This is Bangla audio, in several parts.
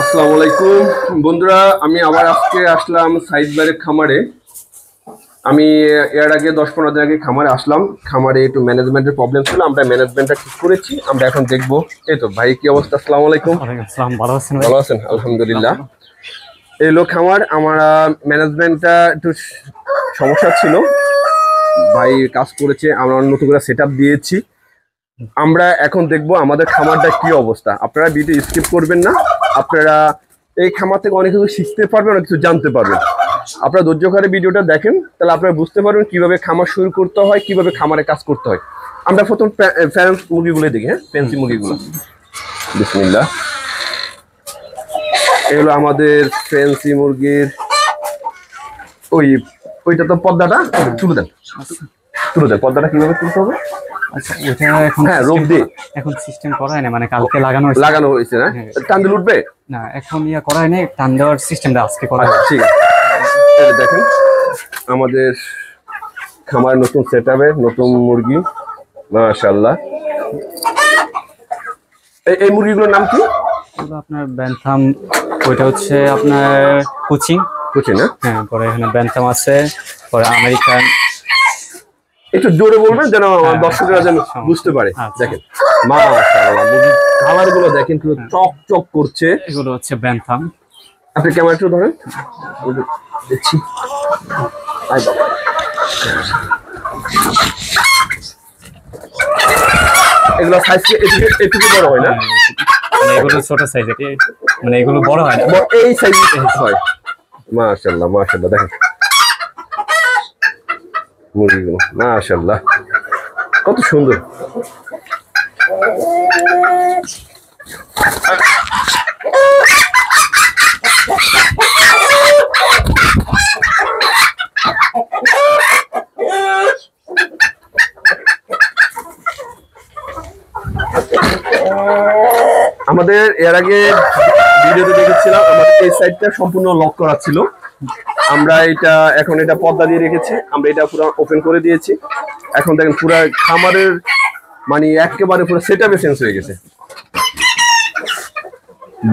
আসসালামু আলাইকুম বন্ধুরা, আমি আবার আজকে আসলাম সাইদ ভাইয়ের খামারে। আমি এর আগে 10-15 দিন আগে খামারে আসলাম। খামারে একটু ম্যানেজমেন্টের প্রবলেম ছিল, আমরা ম্যানেজমেন্টটা ঠিক করেছি। আমরা এখন দেখবো। এই তো ভাই, কি অবস্থা? আসসালামু আলাইকুম। ভালো আছেন ভাই? ভালো আছেন? আলহামদুলিল্লাহ। এই লোক খামার আমার ম্যানেজমেন্টটা একটু সমস্যা ছিল, ভাই কাজ করেছে, আমরা নতুন করে সেট আপ দিয়েছি। আমরা এখন দেখবো আমাদের খামারটা কি অবস্থা। আপনারা ভিডিও স্কিপ করবেন না, আপনারা এই খামার থেকে অনেক কিছু শিখতে পারবেন, অনেক কিছু জানতে পারবেন। আপনারা ধৈর্য করে ভিডিওটা দেখেন, তাহলে আপনারা বুঝতে পারবেন কিভাবে খামার শুরু করতে হয়, কিভাবে খামারে কাজ করতে হয়। আমরা প্রথম ফ্যান্স মুরগিগুলো দেখি। হ্যাঁ, ফ্যান্সি মুরগিগুলো। বিসমিল্লাহ। এগুলো আমাদের ফ্যান্সি মুরগির ওইটা তো পর্দাটা তুলে দেন, তুলে দেন। পর্দাটা কিভাবে তুলতে হবে? আচ্ছা, এটা এখন হ্যাঁ, রোগ দিয়ে এখন সিস্টেম করা হয় না, মানে কালকে লাগানো হয়েছে না? টান দিলে উঠবে না, এখন করা হয়নি। টান দেওয়ার সিস্টেমটা আজকে করা হয়। ঠিক আছে, এই দেখেন আমাদের খামার নতুন সেট আপে নতুন মুরগি, মাশাআল্লাহ। এই মুরগিগুলোর নাম কি? এগুলো আপনার ব্যান্থাম, ওইটা হচ্ছে আপনার কোচিং না? হ্যাঁ, পরে এখানে ব্যান্থাম আছে, পরে আমেরিকান। একটু জোরে বলবেন যেন আমার দর্শকরা যেন বুঝতে পারে। দেখেন মাশাআল্লাহ, মুরগির কালার গুলো দেখেন, পুরো চকচক করছে। এগুলো হচ্ছে ব্যান্থাম। আপনি ক্যামেরা একটু ধরেন, দেখছি। এগুলো সাইজ একটু বড় হয় না? মানে এগুলো ছোট সাইজের, মানে এগুলো বড় হয় না, এই সাইজ হয়। মাশাআল্লাহ মাশাআল্লাহ, দেখেন মুরগিগুলো মাশাআল্লাহ কত সুন্দর। আমাদের এর আগে ভিডিওতে দেখেছিলাম, আমাদের এই সাইডটা সম্পূর্ণ লক করা ছিল। আমরা এখন এটা পর্দা দিয়ে রেখেছি, আমরা এটা পুরো ওপেন করে দিয়েছি। এখন দেখেন পুরো খামারের মানে একেবারে পুরো সেটআপে চেঞ্জ হয়ে গেছে।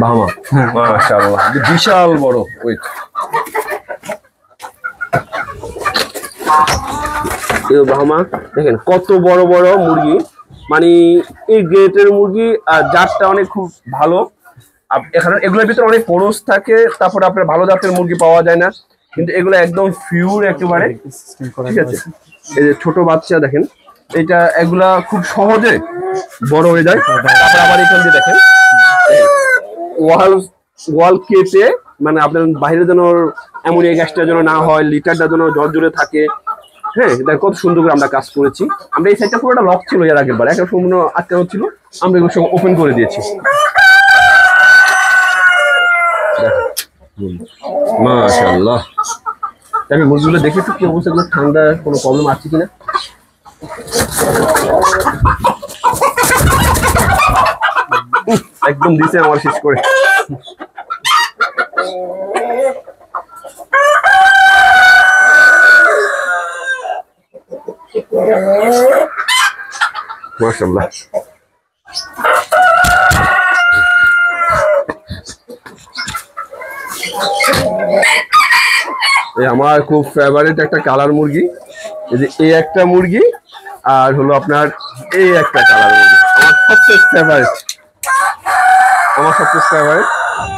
বাবা মাশাআল্লাহ, বিশাল বড় ওয়েট। এই বাবা দেখেন কত বড় বড় মুরগি, মানে এই গ্রেটের মুরগি আর জাতটা অনেক খুব ভালো। এখানে এগুলোর ভিতরে অনেক খরচ থাকে, তারপরে আপনার ভালো জাতের মুরগি পাওয়া যায় না, কিন্তু এগুলো একদম পিওর একেবারে। ঠিক আছে, এই যে ছোট বাচ্চা দেখেন, এগুলা খুব সহজে বড় হয়ে যায়। তারপরে আবার এখান দিয়ে দেখেন ওয়াল কেটে, মানে আপনার বাইরে যেন অ্যামোনিয়া গ্যাসটা যেন না হয়, লিটারটা যেন জোরে থাকে। হ্যাঁ, কত সুন্দর করে আমরা কাজ করেছি। আমরা এই সাইডটা পুরোটা লক ছিল এর আগের বার, একটা সম্পূর্ণ আটকানো ছিল, আমরা এগুলো সব ওপেন করে দিয়েছি। মাশাআল্লাহ, আমি মুরগিগুলো দেখে একটু কি অবস্থা, ঠান্ডা কোনো প্রবলেম আছে কিনা। একদম দিছে আমার শেষ করে। মাশাআল্লাহ, আমার খুব ফেভারিট একটা কালার মুরগি। এই একটা মুরগি আর হলো আপনার এই একটা কালার মুরগি আমার সবচেয়ে ফেভারিট।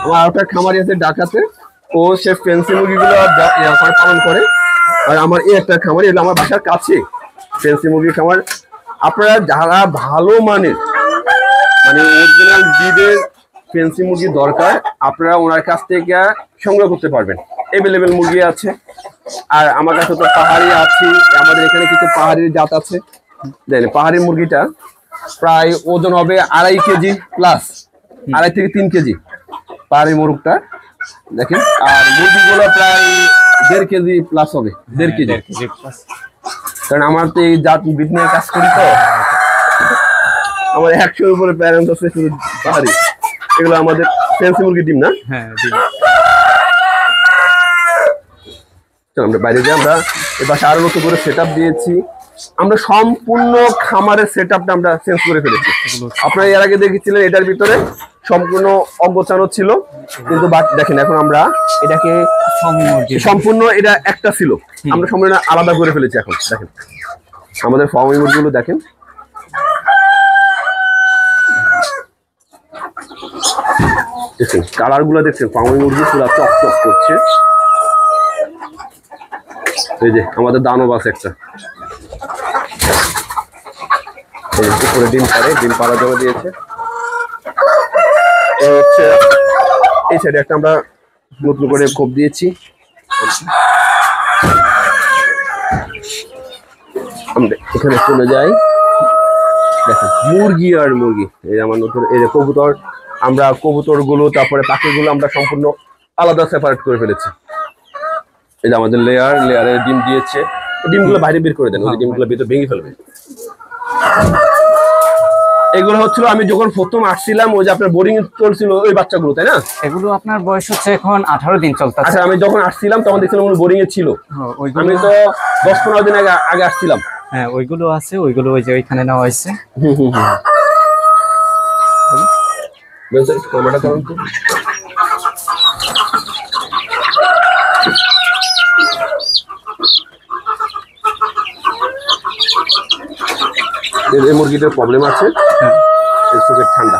আমার একটা খামারি আছে ঢাকাতে, ও সে ফেন্সি মুরগিগুলো পালন করে। আর আমার এই একটা খামারি, এগুলো আমার বাসার কাছে ফেন্সি মুরগির খামার। আপনারা যারা ভালো মানের, মানে অরিজিনাল ব্রিডের ফেন্সি মুরগি দরকার, আপনারা ওনার কাছ থেকে সংগ্রহ করতে পারবেন। এভেলেবেল মুরগি আছে। আর আমার কাছে তো পাহাড়ি আছে, আমাদের এখানে কিছু পাহাড়ির জাত আছে। দেখেন পাহাড়ি মুরগিটা প্রায় ওজন হবে 2.5 কেজি প্লাস, 2.5 থেকে 3 কেজি পাহাড়ি মুরগটা দেখেন। আর মুরগিগুলো প্রায় 1.5 কেজি প্লাস হবে, 1.5 কেজি প্লাস। কারণ আমার তো এই জাত ব্রিড নিয়ে কাজ করি, তো আমার 100-এর উপরে প্যারেন্ট আছে শুধু পাহাড়ি। এগুলো আমাদের ফেন্সি মুরগির ডিম না? হ্যাঁ, আমরা বাইরে যাই। আমরা এবার আরো নতুন করে সেট আপ দিয়েছি, আমরা সম্পূর্ণ খামারের সেটআপটা আমরা চেঞ্জ করে ফেলেছি। আপনারা এর আগে দেখেছিলেন এটার ভিতরে সম্পূর্ণ অগোছানো ছিল, কিন্তু বাট দেখেন এখন আমরা এটাকে সম্পূর্ণ, এটা একটা ছিল, আমরা সম্পূর্ণ আলাদা করে ফেলেছি। এখন দেখেন আমাদের ফার্মি মুরগিগুলো দেখেন, দেখছেন কালার গুলো, দেখছেন ফার্মি মুরগি পুরো চকচক করছে। এই যে আমাদের দানব আছে একটা, উপরে ডিম পারে, ডিম পাড়ার জন্য দিয়েছে। হচ্ছে এই সাইডে একটা আমরা নতুন করে কোপ দিয়েছি। আমরা এখানে চলে যাই, দেখেন মুরগি আর মুরগি। এই আমার নতুন এই যে কবুতর, আমরা কবুতর গুলো তারপরে পাখিগুলো আমরা সম্পূর্ণ আলাদা সেপারেট করে ফেলেছি। এই যে আমাদের লেয়ারে ডিম দিয়েছে, ডিমগুলো বাইরে বের করে দেন, ওই ডিমগুলো ভিতরে ভেঙে ফেলবে। এগুলো হচ্ছিল আমি যখন প্রথম আসছিলাম, ওই যে আপনার বোরিং চলছিল ওই বাচ্চাগুলো, তাই না? এগুলো আপনার বয়স হচ্ছে এখন 18 দিন চলতেছে। আচ্ছা, আমি যখন আসছিলাম তখন দেখছিলাম বোরিং এ ছিল, আমি তো 10-15 দিন আগে আসছিলাম। হ্যাঁ ওইগুলো আছে, ওইগুলো ওই যে ওইখানে নেওয়া হয়েছে। এই মুরগিটার প্রবলেম আছে, চোখের ঠান্ডা,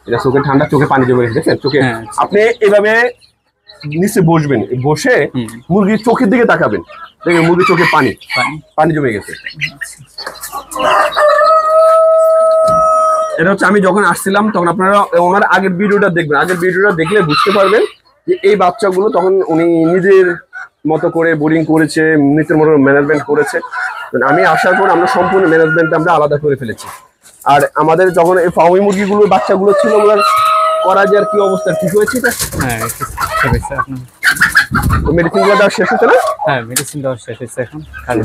এটা চোখের ঠান্ডা, চোখে পানি জমে গেছে, দেখেন চোখে। আপনি এভাবে নিচে বসবেন, বসে মুরগির চোখের দিকে তাকাবেন, দেখবেন মুরগির চোখে পানি জমে গেছে। এটা হচ্ছে আমি যখন আসছিলাম তখন আপনারা ওনার আগের ভিডিওটা দেখবেন, আগের ভিডিওটা দেখলে বুঝতে পারবেন যে এই বাচ্চাগুলো তখন উনি নিজের মতো করে বোরিং করেছে, নিজের মতো ম্যানেজমেন্ট করেছে। আমি আসার পর আমরা সম্পূর্ণ ম্যানেজমেন্ট আমরা আলাদা করে ফেলেছি। আর আমাদের যখন এই ফার্মি মুরগিগুলো বাচ্চাগুলো ছিল, ওগুলোর করা যে আর কি অবস্থা, ঠিক হয়েছে? হ্যাঁ মেডিসিনগুলো দেওয়া শেষ হচ্ছে না? হ্যাঁ মেডিসিন দেওয়া শেষ হচ্ছে, এখন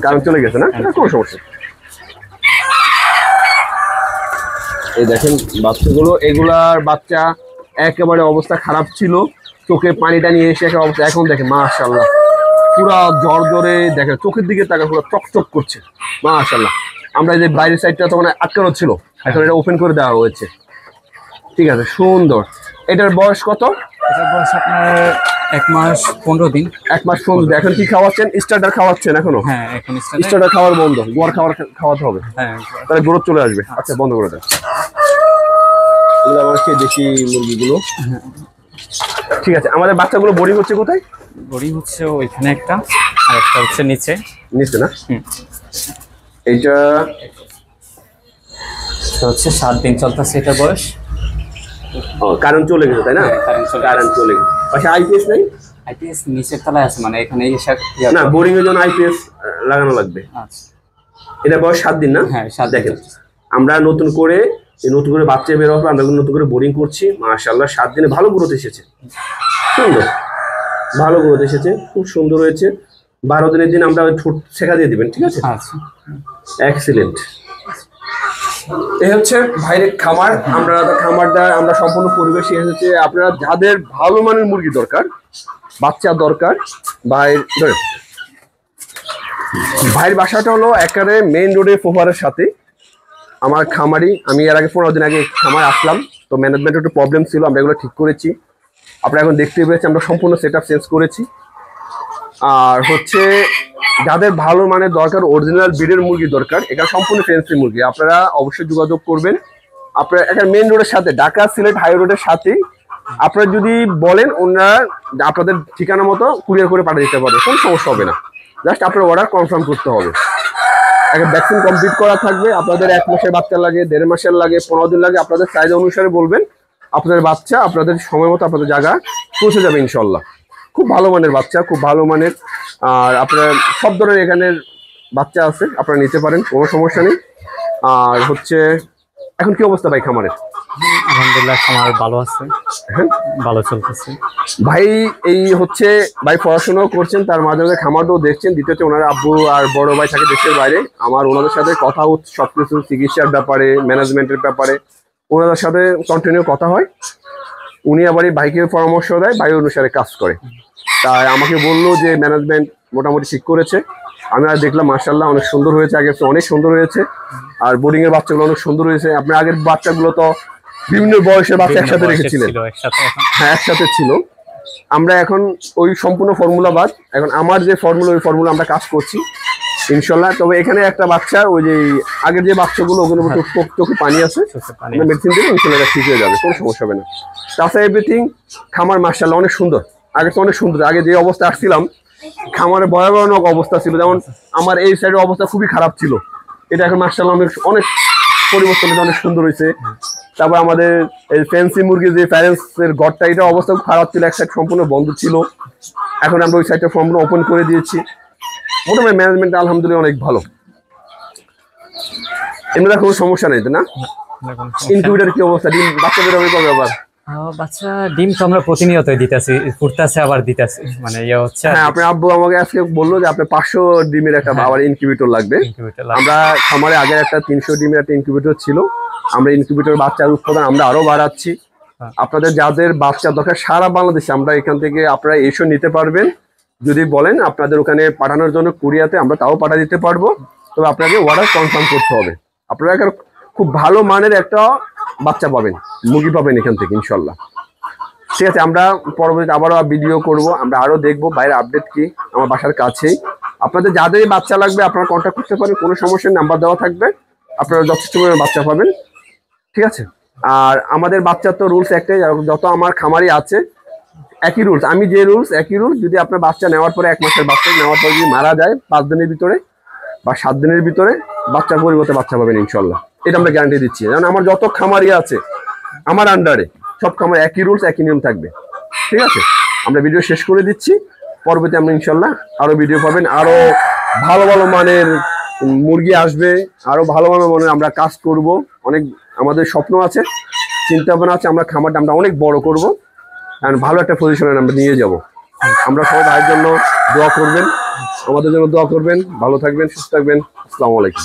কারণ চলে গেছে না, কোনো সমস্যা। এই দেখেন বাচ্চাগুলো, এগুলার বাচ্চা একেবারে অবস্থা খারাপ ছিল, চোখে পানিটা নিয়ে এসে একটা অবস্থা। এখন দেখেন মাশাআল্লাহ পুরা জ্বরে, দেখেন চোখের দিকে তাকা পুরো চকচক করছে মাশাআল্লাহ। আমরা এই যে বাইরের সাইডটা তখন আটকানো ছিল, এখন এটা ওপেন করে দেওয়া হয়েছে। ঠিক আছে, সুন্দর। এটার বয়স কত? এটার বয়স আপনার 1 মাস 15 দিন। 1 মাস 15 দিন। এখন কি খাওয়াচ্ছেন? স্টার্টার খাওয়াচ্ছেন এখনো? হ্যাঁ এখন স্টার্টার খাওয়ার বন্ধ, গোয়ার খাওয়াতে হবে, হ্যাঁ তাহলে গ্রোথ চলে আসবে। আচ্ছা বন্ধ করে দেন এগুলো, আমার সেই দেশি মুরগিগুলো। ঠিক আছে, আমাদের বাচ্চাগুলো বোরিং হচ্ছে কোথায়? বোরিং হচ্ছে ওইখানে একটা, আর একটা হচ্ছে নিচে না? এইটা হচ্ছে 7 দিন চলতেছে এটা বয়স। কারণ চলে গেছে, তাই না? কারণ চলে গেছে। পাশে আইপিএস নাই? আইপিএস নিচের তলায় আছে, মানে এখানে না, বোরিং এর জন্য আইপিএস লাগানো লাগবে। আচ্ছা, এটা বয়স 7 দিন না? হ্যাঁ 7 দিন। দেখেন আমরা নতুন করে বাচ্চা বের হবে, আমরা নতুন করে বোরিং করছি। মাশাআল্লাহ 7 দিনে ভালো গ্রোথ এসেছে, সুন্দর ভালো গ্রোথ এসেছে, খুব সুন্দর হয়েছে। 12 দিনের দিন আমরা ঠোঁট শেখা দিয়ে দিবেন, ঠিক আছে? আচ্ছা, এক্সিলেন্ট। এই হচ্ছে ভাইয়ের খামার। খামারটা আমরা সম্পূর্ণ পরিবেশে এসেছে। আপনারা যাদের ভালো মানের মুরগি দরকার, বাচ্চা দরকার, ভাইয়ের বাসাটা হলো একেবারে মেইন রোডের ফোফারের সাথে। আমার খামারি, আমি এর আগে 15 দিন আগে খামার আসলাম, তো ম্যানেজমেন্টের একটু প্রবলেম ছিল, আমরা এগুলো ঠিক করেছি। আপনারা এখন দেখতে পেয়েছি আমরা সম্পূর্ণ সেটআপ চেঞ্জ করেছি। আর হচ্ছে যাদের ভালো মানের দরকার, অরিজিনাল ব্রিডের মুরগি দরকার, এটা সম্পূর্ণ ফেন্সি মুরগি, আপনারা অবশ্যই যোগাযোগ করবেন। আপনারা এখানে মেইন রোডের সাথে, ঢাকা সিলেট হাই রোডের সাথেই। আপনারা যদি বলেন, ওনারা আপনাদের ঠিকানা মতো কুরিয়ার করে পাঠিয়ে দিতে পারবে, কোনো সমস্যা হবে না। জাস্ট আপনার অর্ডার কনফার্ম করতে হবে। একটা ভ্যাকসিন কমপ্লিট করা থাকবে। আপনাদের 1 মাসের বাচ্চা লাগে, 1.5 মাসের লাগে, 15 দিন লাগে, আপনাদের সাইজ অনুসারে বলবেন। আপনাদের বাচ্চা আপনাদের সময় মতো আপনাদের জায়গা পৌঁছে যাবে ইনশাল্লাহ। খুব ভালো মানের বাচ্চা, খুব ভালো মানের। আর আপনার সব ধরনের এখানের বাচ্চা আছে, আপনারা নিতে পারেন, কোনো সমস্যা নেই। আর হচ্ছে এখন কি অবস্থা ভাই খামারের? আলহামদুলিল্লাহ খামার ভালো আছে, ভালো চলতেছে। ভাই এই হচ্ছে ভাই পড়াশোনাও করছেন, তার মাঝে মাঝে খামারটাও দেখছেন। দ্বিতীয়ত ওনার আব্বু আর বড় ভাই থাকে দেশের বাইরে। আমার ওনাদের সাথে কথা হচ্ছে সবকিছু, চিকিৎসার ব্যাপারে, ম্যানেজমেন্টের ব্যাপারে ওনাদের সাথে কন্টিনিউ কথা হয়। উনি আবার এই ভাইকে পরামর্শ দেয়, ভাই অনুসারে কাজ করে। তাই আমাকে বললো যে ম্যানেজমেন্ট মোটামুটি ঠিক করেছে, আমি আর দেখলাম মাশাআল্লাহ অনেক সুন্দর হয়েছে, আগের চেয়ে অনেক সুন্দর হয়েছে। আর বোর্ডিং এর বাচ্চাগুলো অনেক সুন্দর হয়েছে। আপনার আগের বাচ্চাগুলো তো বিভিন্ন বয়সের বাচ্চা একসাথে রেখেছিলেন। হ্যাঁ, একসাথে ছিল। আমরা এখন ওই সম্পূর্ণ ফর্মুলা বাদ, এখন আমার যে ফর্মুলা ওই ফর্মুলা আমরা কাজ করছি ইনশাল্লাহ। তবে এখানে একটা বাচ্চা ওই যে আগের যে বাচ্চাগুলো ওগুলো চোখে পানি আছে, আমরা মেডিসিন দিলে ইনশাল্লাহ ঠিক হয়ে যাবে, কোনো সমস্যা হবে না। তাছাড়া এভরিথিং খামার মাশাআল্লাহ অনেক সুন্দর, আগে তো অনেক সুন্দর। আগে যে অবস্থা আসছিলাম খামারে ভয়াবহ অবস্থা ছিল, যেমন আমার এই সাইডের অবস্থা খুবই খারাপ ছিল, এটা এখন মাশাআল্লাহ অনেক পরিবর্তন হয়েছে, অনেক সুন্দর হয়েছে। তারপর আমাদের এই ফ্যান্সি মুরগির যে প্যারেন্টসের ঘরটা, এটা অবস্থা খুব খারাপ ছিল, এক সাইড সম্পূর্ণ বন্ধ ছিল, এখন আমরা ওই সাইডটা সম্পূর্ণ ওপেন করে দিয়েছি। মোটামুটি ম্যানেজমেন্ট আলহামদুলিল্লাহ অনেক ভালো, এমনি কোনো সমস্যা নেই তো না? ইনকিউবেটর কি অবস্থা, ডিম বাচ্চা বেরোবে কবে আবার? বাচ্চা ডিম তো আমরা প্রতিনিয়তই দিতেছি, ফুটতেছে আবার দিতেছি, মানে ইয়ে হচ্ছে। হ্যাঁ, আপনার আব্বু আমাকে আজকে বললো যে আপনার 500 ডিমের একটা আবার ইনকিউবেটর লাগবে। আমরা খামারে আগে একটা 300 ডিমের একটা ইনকিউবেটর ছিল, আমরা ইনকিউবেটর বাচ্চার উৎপাদন আমরা আরো বাড়াচ্ছি। আপনাদের যাদের বাচ্চা দরকার সারা বাংলাদেশে আমরা এখান থেকে আপনারা এসে নিতে পারবেন। যদি বলেন আপনাদের ওখানে পাঠানোর জন্য কুরিয়াতে, আমরা তাও পাঠা দিতে পারবো, তবে আপনাকে অর্ডার কনফার্ম করতে হবে। আপনারা খুব ভালো মানের একটা বাচ্চা পাবেন, মুরগি পাবেন এখান থেকে ইনশাল্লাহ। ঠিক আছে, আমরা পরবর্তীতে আবারও ভিডিও করব, আমরা আরো দেখবো বাইরের আপডেট কি। আমার বাসার কাছেই আপনাদের যাদের বাচ্চা লাগবে আপনারা কন্ট্যাক্ট করতে পারেন, কোনো সমস্যা, নাম্বার দেওয়া থাকবে, আপনারা যথেষ্ট পরিমাণে বাচ্চা পাবেন। ঠিক আছে, আর আমাদের বাচ্চার তো রুলস একটাই, যত আমার খামারি আছে একই রুলস, আমি যে রুলস একই রুলস। যদি আপনার বাচ্চা নেওয়ার পরে 1 মাসের বাচ্চা নেওয়ার পরে যদি মারা যায় 5 দিনের ভিতরে বা 7 দিনের ভিতরে বাচ্চার পরিবর্তে বাচ্চা পাবেন ইনশাল্লাহ, এটা আমরা গ্যারান্টি দিচ্ছি। কারণ আমার যত খামারি আছে আমার আন্ডারে সব খামার একই রুলস একই নিয়ম থাকবে। ঠিক আছে, আমরা ভিডিও শেষ করে দিচ্ছি, পরবর্তী আমরা ইনশাল্লাহ আরো ভিডিও পাবেন, আরো ভালো ভালো মানের মুরগি আসবে, আরো ভালো ভালো মানের আমরা কাজ করব। অনেক আমাদের স্বপ্ন আছে, চিন্তা ভাবনা আছে, আমরা খামারটা আমরা অনেক বড় করব, আর ভালো একটা পজিশনে আমরা নিয়ে যাব। আমরা সবাই ভাইয়ের জন্য দোয়া করবেন, আমাদের জন্য দোয়া করবেন, ভালো থাকবেন, সুস্থ থাকবেন। আসসালামু আলাইকুম।